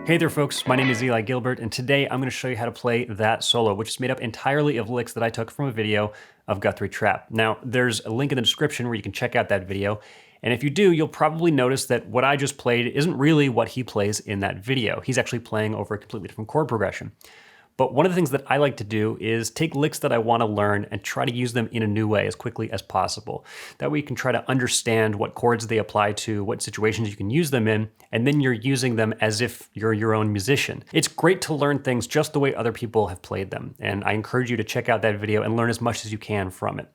Hey there folks, my name is Gilbert, and today I'm going to show you how to play that solo, which is made up entirely of licks that I took from a video of Guthrie Trapp. Now, there's a link in the description where you can check out that video, and if you do, you'll probably notice that what I just played isn't really what he plays in that video. He's actually playing over a completely different chord progression. But one of the things that I like to do is take licks that I want to learn and try to use them in a new way as quickly as possible. That way you can try to understand what chords they apply to, what situations you can use them in, and then you're using them as if you're your own musician. It's great to learn things just the way other people have played them, and I encourage you to check out that video and learn as much as you can from it.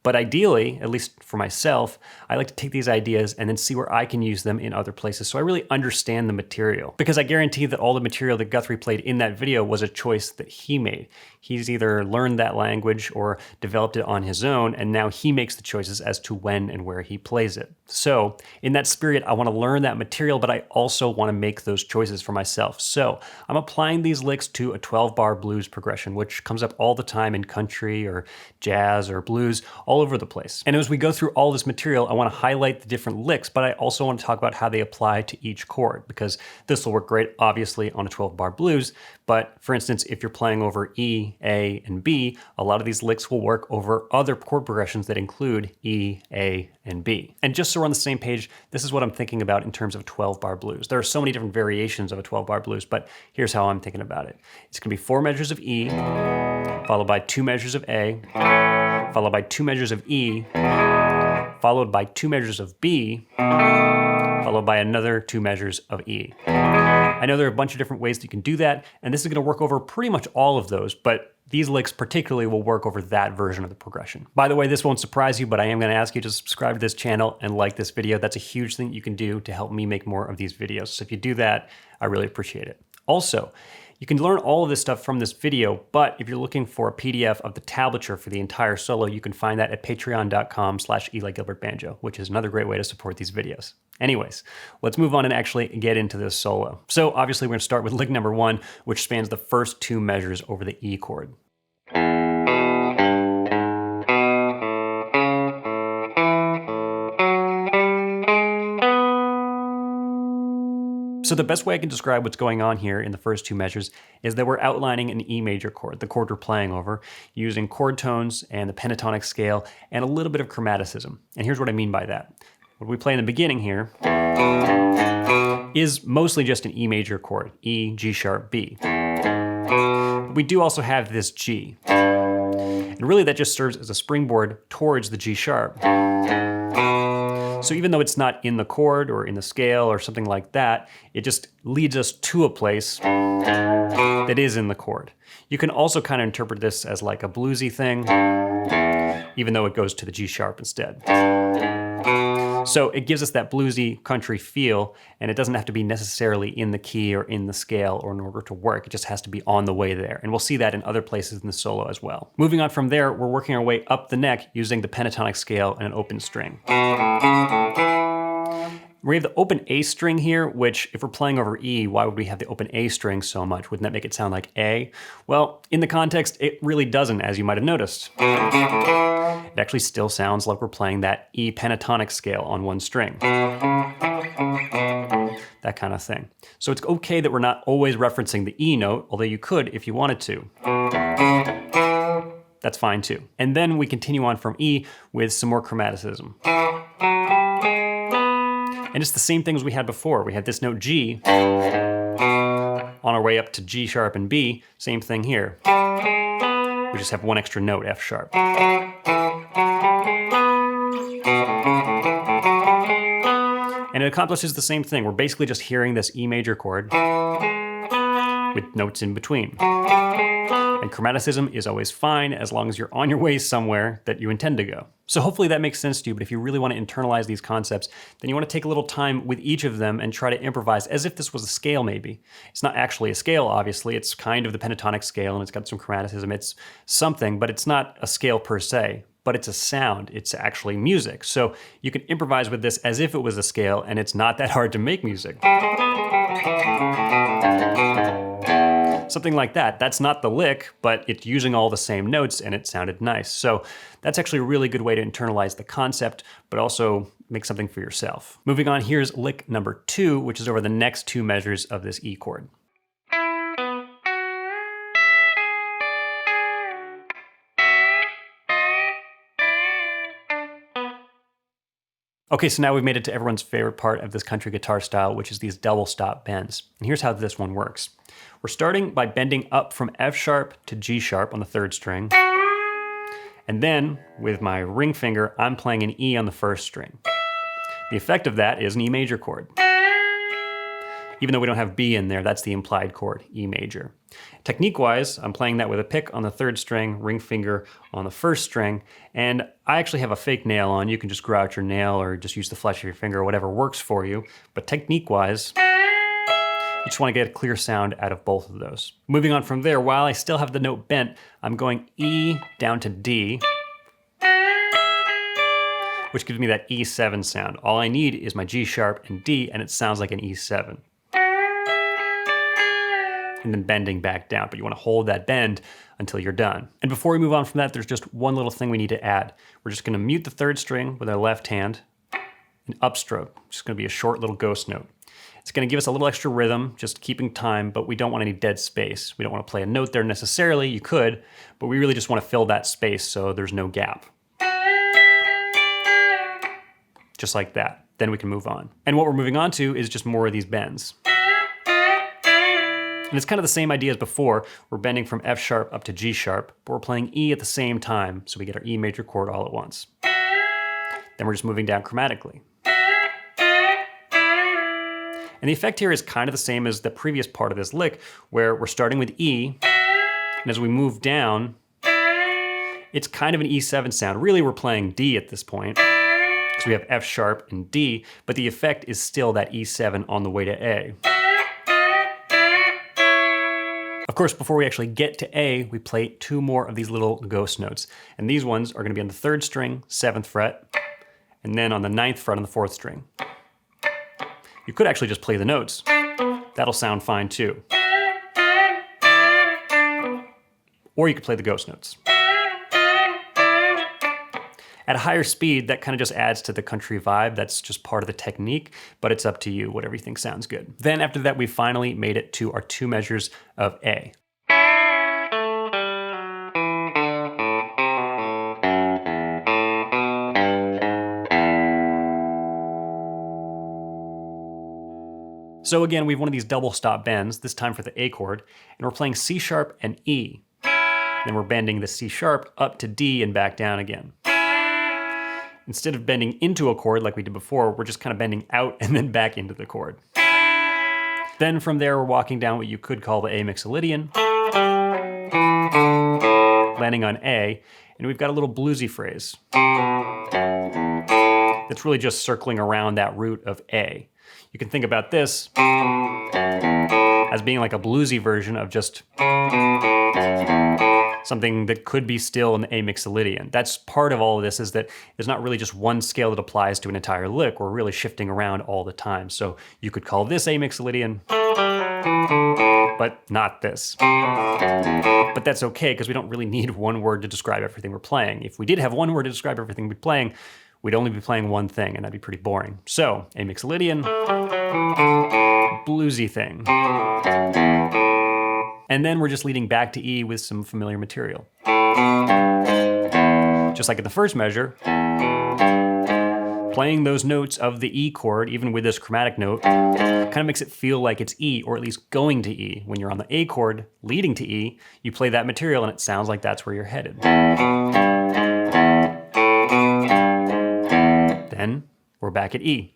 But ideally, at least for myself, I like to take these ideas and then see where I can use them in other places so I really understand the material. Because I guarantee that all the material that Guthrie played in that video was a choice that he made. He's either learned that language or developed it on his own, and now he makes the choices as to when and where he plays it. So in that spirit, I want to learn that material, but I also want to make those choices for myself. So I'm applying these licks to a 12-bar blues progression, which comes up all the time in country or jazz or blues, all over the place. And as we go through all this material, I want to highlight the different licks, but I also want to talk about how they apply to each chord, because this will work great, obviously, on a 12-bar blues. But for instance, if you're playing over E, A, and B, a lot of these licks will work over other chord progressions that include E, A, and B. And just so we're on the same page, this is what I'm thinking about in terms of 12-bar blues. There are so many different variations of a 12-bar blues, but here's how I'm thinking about it. It's going to be 4 measures of E, followed by 2 measures of A, followed by 2 measures of E, followed by 2 measures of B, followed by another 2 measures of E. I know there are a bunch of different ways that you can do that, and this is going to work over pretty much all of those, but these licks particularly will work over that version of the progression. By the way, this won't surprise you, but I am going to ask you to subscribe to this channel and like this video. That's a huge thing you can do to help me make more of these videos. So if you do that, I really appreciate it. Also, you can learn all of this stuff from this video, but if you're looking for a PDF of the tablature for the entire solo, you can find that at patreon.com/EliGilbertBanjo, which is another great way to support these videos. Anyways, let's move on and actually get into this solo. So obviously we're going to start with lick number 1, which spans the first 2 measures over the E chord. So the best way I can describe what's going on here in the first 2 measures is that we're outlining an E major chord, the chord we're playing over, using chord tones and the pentatonic scale and a little bit of chromaticism. And here's what I mean by that. What we play in the beginning here is mostly just an E major chord, E, G sharp, B. But we do also have this G. And really that just serves as a springboard towards the G sharp. So even though it's not in the chord or in the scale or something like that, it just leads us to a place that is in the chord. You can also kind of interpret this as like a bluesy thing, even though it goes to the G sharp instead. So it gives us that bluesy country feel, and it doesn't have to be necessarily in the key or in the scale or in order to work. It just has to be on the way there. And we'll see that in other places in the solo as well. Moving on from there, we're working our way up the neck using the pentatonic scale and an open string. We have the open A string here, which if we're playing over E, why would we have the open A string so much? Wouldn't that make it sound like A? Well, in the context, it really doesn't, as you might have noticed. It actually still sounds like we're playing that E pentatonic scale on 1 string. That kind of thing. So it's okay that we're not always referencing the E note, although you could if you wanted to. That's fine too. And then we continue on from E with some more chromaticism. And it's the same thing as we had before. We had this note G on our way up to G sharp and B. Same thing here. We just have 1 extra note, F sharp. And it accomplishes the same thing. We're basically just hearing this E major chord with notes in between. And chromaticism is always fine as long as you're on your way somewhere that you intend to go. So hopefully that makes sense to you, but if you really want to internalize these concepts, then you want to take a little time with each of them and try to improvise as if this was a scale maybe. It's not actually a scale, obviously. It's kind of the pentatonic scale and it's got some chromaticism. It's something, but it's not a scale per se, but it's a sound. It's actually music. So you can improvise with this as if it was a scale, and it's not that hard to make music. Something like that. That's not the lick, but it's using all the same notes and it sounded nice. So that's actually a really good way to internalize the concept, but also make something for yourself. Moving on, here's lick number 2, which is over the next 2 measures of this E chord. Okay, so now we've made it to everyone's favorite part of this country guitar style, which is these double stop bends. And here's how this one works. We're starting by bending up from F sharp to G sharp on the 3rd string. And then, with my ring finger, I'm playing an E on the 1st string. The effect of that is an E major chord. Even though we don't have B in there, that's the implied chord, E major. Technique-wise, I'm playing that with a pick on the 3rd string, ring finger on the 1st string, and I actually have a fake nail on. You can just grow out your nail or just use the flesh of your finger, whatever works for you. But technique-wise, you just want to get a clear sound out of both of those. Moving on from there, while I still have the note bent, I'm going E down to D, which gives me that E7 sound. All I need is my G sharp and D, and it sounds like an E7. And then bending back down, but you want to hold that bend until you're done. And before we move on from that, there's just one little thing we need to add. We're just going to mute the 3rd string with our left hand, and upstroke, just going to be a short little ghost note. It's going to give us a little extra rhythm, just keeping time, but we don't want any dead space. We don't want to play a note there necessarily. You could, but we really just want to fill that space so there's no gap. Just like that. Then we can move on. And what we're moving on to is just more of these bends. And it's kind of the same idea as before. We're bending from F sharp up to G sharp, but we're playing E at the same time, so we get our E major chord all at once. Then we're just moving down chromatically. And the effect here is kind of the same as the previous part of this lick, where we're starting with E, and as we move down, it's kind of an E7 sound. Really, we're playing D at this point, because we have F sharp and D, but the effect is still that E7 on the way to A. Of course, before we actually get to A, we play 2 more of these little ghost notes. And these ones are going to be on the 3rd string, 7th fret, and then on the 9th fret on the 4th string. You could actually just play the notes. That'll sound fine too. Or you could play the ghost notes. At a higher speed, that kind of just adds to the country vibe. That's just part of the technique, but it's up to you, whatever you think sounds good. Then after that, we finally made it to our 2 measures of A. So again, we have one of these double stop bends, this time for the A chord, and we're playing C sharp and E. Then we're bending the C sharp up to D and back down again. Instead of bending into a chord like we did before, we're just kind of bending out and then back into the chord. Then from there, we're walking down what you could call the A mixolydian, landing on A, and we've got a little bluesy phrase that's really just circling around that root of A. You can think about this as being like a bluesy version of just something that could be still an A mixolydian. That's part of all of this, is that there's not really just one scale that applies to an entire lick. We're really shifting around all the time. So you could call this A mixolydian, but not this. But that's okay, because we don't really need one word to describe everything we're playing. If we did have one word to describe everything we're playing, we'd only be playing one thing, and that'd be pretty boring. So, A mixolydian, bluesy thing. And then we're just leading back to E with some familiar material. Just like in the first measure, playing those notes of the E chord, even with this chromatic note, kind of makes it feel like it's E, or at least going to E. When you're on the A chord, leading to E, you play that material and it sounds like that's where you're headed. Then we're back at E.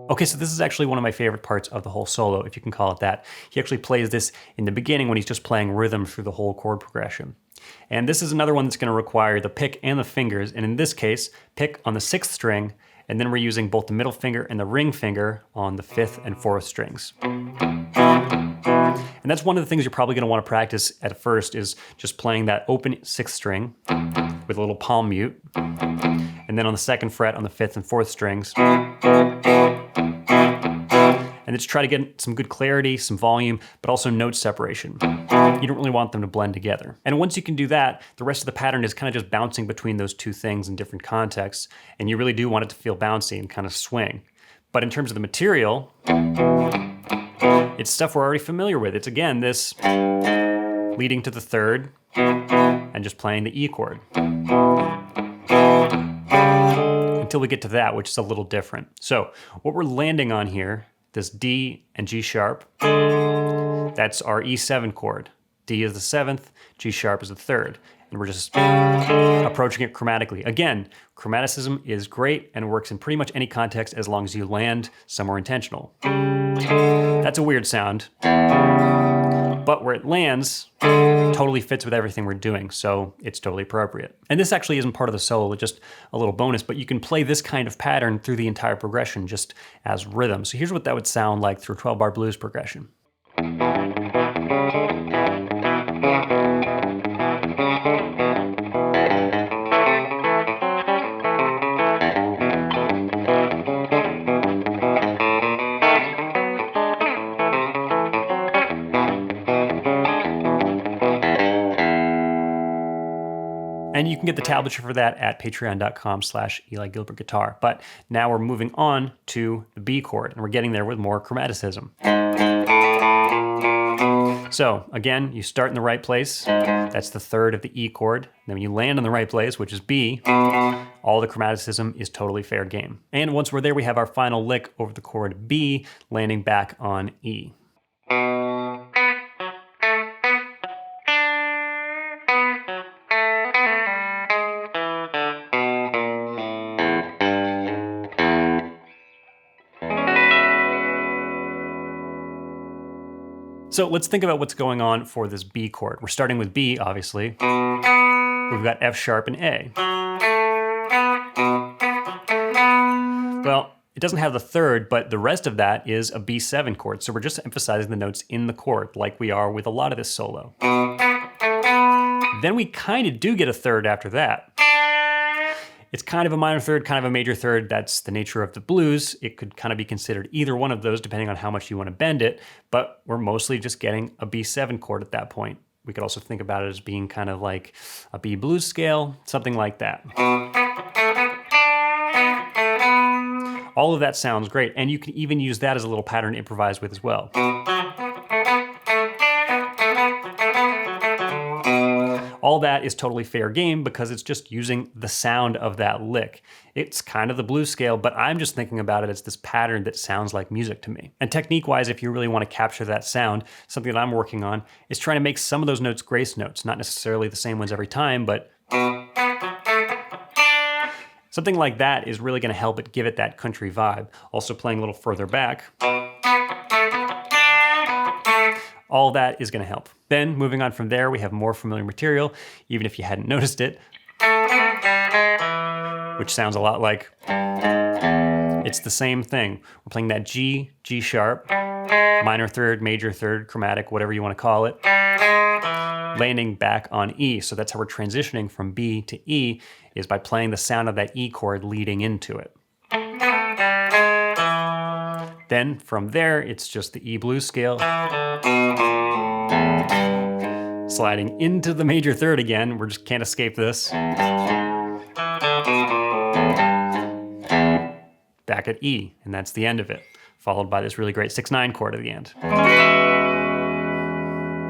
Okay, so this is actually one of my favorite parts of the whole solo, if you can call it that. He actually plays this in the beginning when he's just playing rhythm through the whole chord progression. And this is another one that's going to require the pick and the fingers, and in this case, pick on the 6th string, and then we're using both the middle finger and the ring finger on the 5th and 4th strings. And that's one of the things you're probably going to want to practice at first, is just playing that open 6th string with a little palm mute, and then on the 2nd fret on the 5th and 4th strings. And it's try to get some good clarity, some volume, but also note separation. You don't really want them to blend together. And once you can do that, the rest of the pattern is kind of just bouncing between those two things in different contexts. And you really do want it to feel bouncy and kind of swing. But in terms of the material, it's stuff we're already familiar with. It's again, this leading to the third and just playing the E chord. Until we get to that, which is a little different. So what we're landing on here, this D and G sharp, that's our E7 chord. D is the 7th, G sharp is the 3rd. And we're just approaching it chromatically. Again, chromaticism is great and works in pretty much any context as long as you land somewhere intentional. That's a weird sound, but where it lands totally fits with everything we're doing, so it's totally appropriate. And this actually isn't part of the solo, just a little bonus, but you can play this kind of pattern through the entire progression just as rhythm. So here's what that would sound like through a 12-bar blues progression. And you can get the tablature for that at patreon.com/EliGilbertGuitar. But now we're moving on to the B chord, and we're getting there with more chromaticism. So again, you start in the right place. That's the 3rd of the E chord. Then when you land in the right place, which is B, all the chromaticism is totally fair game. And once we're there, we have our final lick over the chord B, landing back on E. So let's think about what's going on for this B chord. We're starting with B, obviously. We've got F sharp and A. Well, it doesn't have the 3rd, but the rest of that is a B7 chord. So we're just emphasizing the notes in the chord like we are with a lot of this solo. Then we kind of do get a 3rd after that. It's kind of a minor 3rd, kind of a major 3rd. That's the nature of the blues. It could kind of be considered either one of those depending on how much you want to bend it, but we're mostly just getting a B7 chord at that point. We could also think about it as being kind of like a B blues scale, something like that. All of that sounds great, and you can even use that as a little pattern to improvise with as well. All that is totally fair game because it's just using the sound of that lick. It's kind of the blues scale, but I'm just thinking about it as this pattern that sounds like music to me. And technique-wise, if you really want to capture that sound, something that I'm working on is trying to make some of those notes grace notes, not necessarily the same ones every time, but something like that is really going to help it give it that country vibe. Also playing a little further back. All that is going to help. Then moving on from there, we have more familiar material, even if you hadn't noticed it, which sounds a lot like, it's the same thing. We're playing that G, G sharp, minor 3rd, major 3rd, chromatic, whatever you want to call it, landing back on E. So that's how we're transitioning from B to E, is by playing the sound of that E chord leading into it. Then from there, it's just the E blues scale. Sliding into the major 3rd again. We just can't escape this. Back at E, and that's the end of it. Followed by this really great 6/9 chord at the end.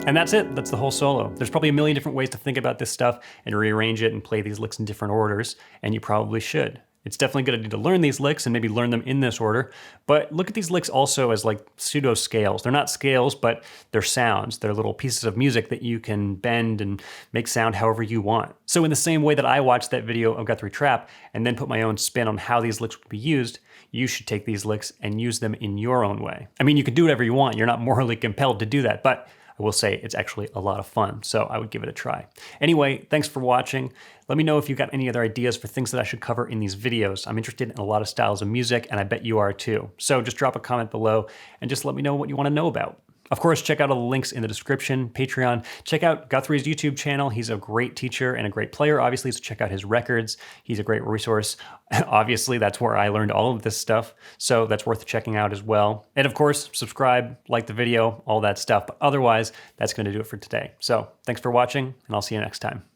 And that's it. That's the whole solo. There's probably a million different ways to think about this stuff and rearrange it and play these licks in different orders, and you probably should. It's definitely a good idea to learn these licks and maybe learn them in this order, but look at these licks also as like pseudo scales. They're not scales, but they're sounds. They're little pieces of music that you can bend and make sound however you want. So in the same way that I watched that video of Guthrie Trapp and then put my own spin on how these licks would be used, you should take these licks and use them in your own way. I mean, you can do whatever you want. You're not morally compelled to do that, but I will say it's actually a lot of fun, so I would give it a try. Anyway, thanks for watching. Let me know if you've got any other ideas for things that I should cover in these videos. I'm interested in a lot of styles of music, and I bet you are too. So just drop a comment below and just let me know what you want to know about. Of course, check out all the links in the description, Patreon. Check out Guthrie's YouTube channel. He's a great teacher and a great player, obviously, so check out his records. He's a great resource. Obviously, that's where I learned all of this stuff, so that's worth checking out as well. And of course, subscribe, like the video, all that stuff. But otherwise, that's going to do it for today. So thanks for watching, and I'll see you next time.